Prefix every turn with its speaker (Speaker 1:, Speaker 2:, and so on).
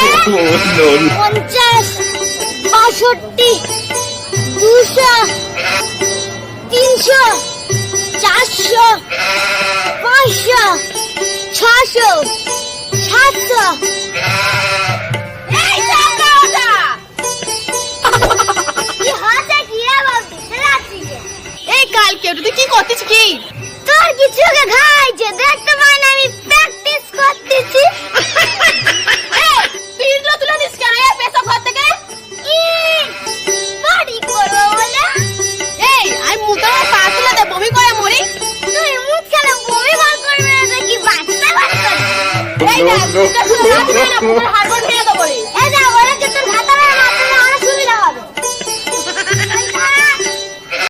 Speaker 1: 50, 62, 200, 300, 400, 500, 600, 700। এই টাকা ওটা কি হচ্ছে কি রে বাবু রাত্রি
Speaker 2: এই কালকে ওটা তুই কি করতেছিস কি?
Speaker 1: তোর কিছু কে খাইছে দেখতে পাই না আমি প্র্যাকটিস করতেছি।
Speaker 2: এই তুই ইন্দ্র তুলে দিস কেন এই পেশা ঘর থেকে?
Speaker 1: কি বাড়ি করবো বলে?
Speaker 2: এই আমি মুখে পা তুলে দে বমি করে মরি।
Speaker 1: তুই মুখ খেলে বমি বার করবে না কি বাচ্চা বাচ্চা?
Speaker 2: এই না মুখে তুলে হাত না মুখের হাড়